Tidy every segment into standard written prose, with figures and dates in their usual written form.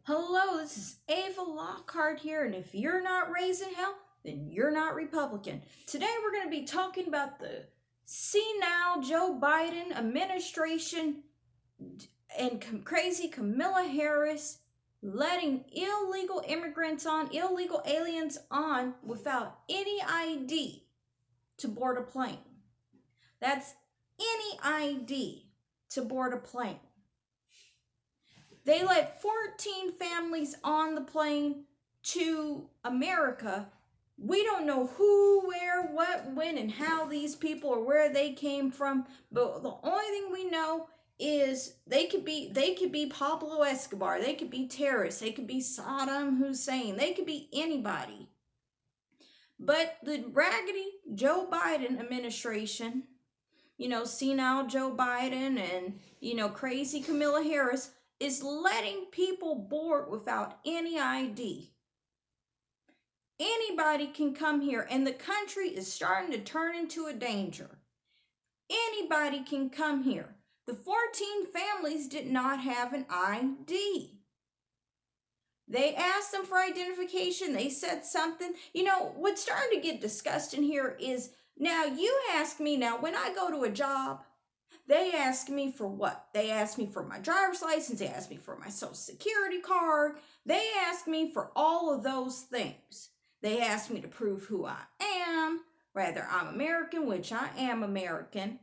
Hello, this is Ava Lockhart here, and if you're not raising hell, then you're not Republican. Today we're going to be talking about the senile Joe Biden administration and crazy Kamala Harris letting illegal illegal aliens on without any ID to board a plane. That's any ID to board a plane. They let 14 families on the plane to America. We don't know who, where, what, when, and how these people or where they came from, but the only thing we know is they could be Pablo Escobar, they could be terrorists, they could be Saddam Hussein, they could be anybody. But the raggedy Joe Biden administration, senile Joe Biden and, crazy Kamala Harris, is letting people board without any ID. Anybody can come here, and the country is starting to turn into a danger. Anybody can come here. The 14 families did not have an ID. They asked them for identification. They said something. What's starting to get disgusting here is now you ask me now when I go to a job, they ask me for what? They ask me for my driver's license. They ask me for my social security card. They ask me for all of those things. They ask me to prove who I am, whether I'm American, which I am American.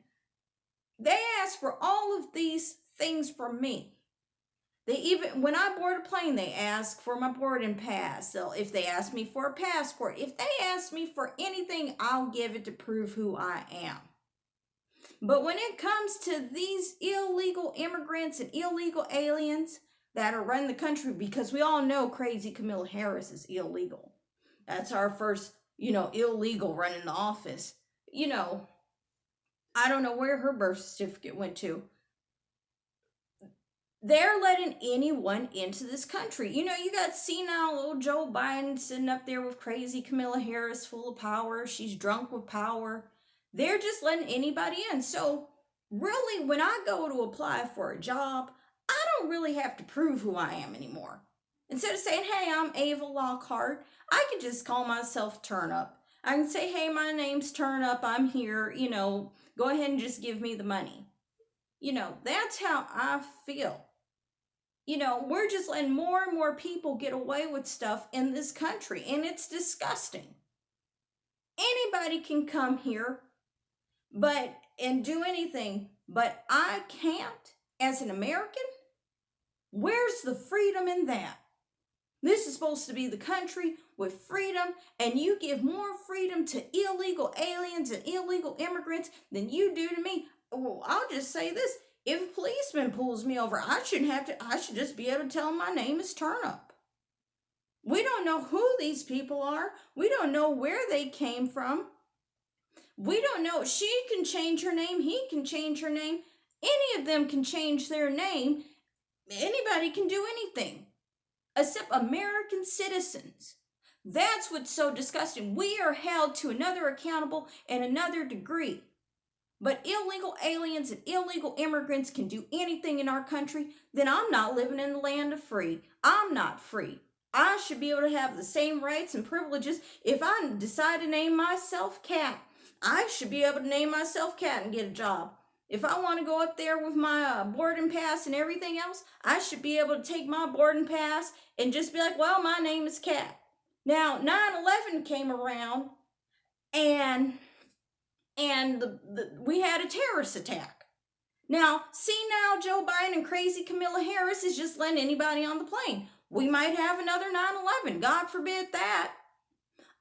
They ask for all of these things from me. When I board a plane, they ask for my boarding pass. If they ask me for a passport, if they ask me for anything, I'll give it to prove who I am. But when it comes to these illegal immigrants and illegal aliens that are running the country, because we all know crazy Kamala Harris is illegal. That's our first, illegal running the office. I don't know where her birth certificate went to. They're letting anyone into this country. You got senile old Joe Biden sitting up there with crazy Kamala Harris full of power. She's drunk with power. They're just letting anybody in. So really, when I go to apply for a job, I don't really have to prove who I am anymore. Instead of saying, hey, I'm Ava Lockhart, I can just call myself Turnup. I can say, hey, my name's Turnup, I'm here, go ahead and just give me the money. That's how I feel. We're just letting more and more people get away with stuff in this country, and it's disgusting. Anybody can come here and do anything, but I can't as an American? Where's the freedom in that? This is supposed to be the country with freedom, and you give more freedom to illegal aliens and illegal immigrants than you do to me. Well, I'll just say this. If a policeman pulls me over, I should just be able to tell him my name is Turnup. We don't know who these people are. We don't know where they came from. We don't know. She can change her name. He can change her name. Any of them can change their name. Anybody can do anything except American citizens. That's what's so disgusting. We are held to another accountable in another degree. But illegal aliens and illegal immigrants can do anything in our country, then I'm not living in the land of free. I'm not free. I should be able to have the same rights and privileges. If I decide to name myself Cat, I should be able to name myself Cat and get a job. If I want to go up there with my boarding pass and everything else, I should be able to take my boarding pass and just be like, well, my name is Cat. Now, 9/11 came around and we had a terrorist attack. Now, senile Joe Biden and crazy Kamala Harris is just letting anybody on the plane. We might have another 9/11. God forbid that.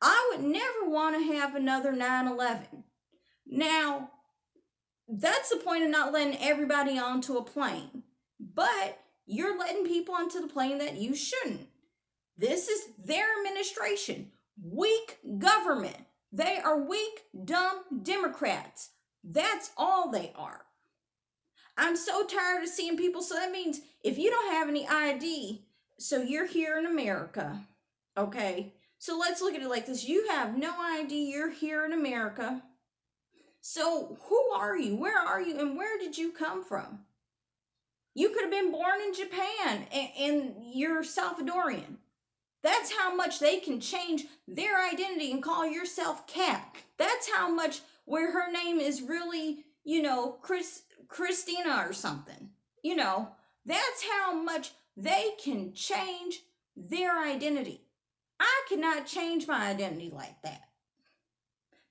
I would never want to have another 9/11. Now, that's the point of not letting everybody onto a plane. But you're letting people onto the plane that you shouldn't. This is their administration. Weak government. They are weak, dumb Democrats. That's all they are. I'm so tired of seeing people. So that means if you don't have any ID, so you're here in America, okay? So let's look at it like this. You have no ID. You're here in America. So who are you? Where are you? And where did you come from? You could have been born in Japan and you're Salvadorian. That's how much they can change their identity and call yourself Cat. That's how much where her name is really, Christina or something. That's how much they can change their identity. I cannot change my identity like that.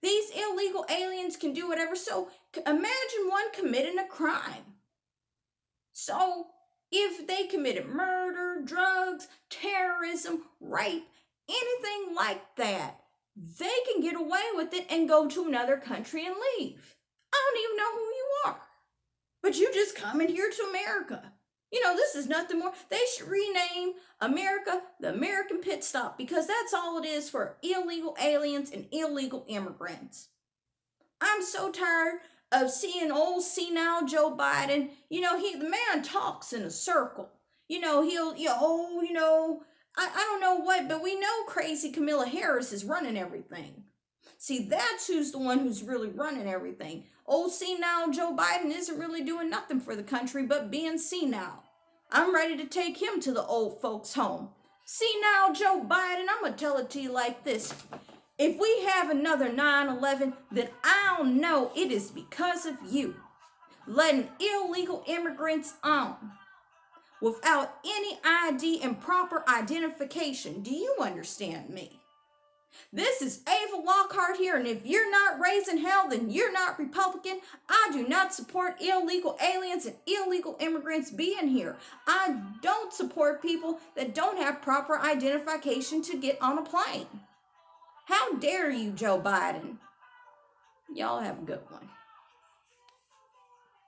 These illegal aliens can do whatever. So imagine one committing a crime. So if they committed murder, drugs, terrorism, rape, anything like that, they can get away with it and go to another country and leave. I don't even know who you are. But you just coming here to America. This is nothing more. They should rename America the American Pit Stop, because that's all it is for illegal aliens and illegal immigrants. I'm so tired of seeing old senile Joe Biden. The man talks in a circle. I don't know what, but we know crazy Kamala Harris is running everything. See, that's who's the one who's really running everything. Old senile Joe Biden isn't really doing nothing for the country but being senile. I'm ready to take him to the old folks' home. Senile Joe Biden, I'm going to tell it to you like this. If we have another 9/11, then I'll know it is because of you. Letting illegal immigrants on without any ID and proper identification. Do you understand me? This is Ava Lockhart here, and if you're not raising hell, then you're not Republican. I do not support illegal aliens and illegal immigrants being here. I don't support people that don't have proper identification to get on a plane. How dare you, Joe Biden? Y'all have a good one.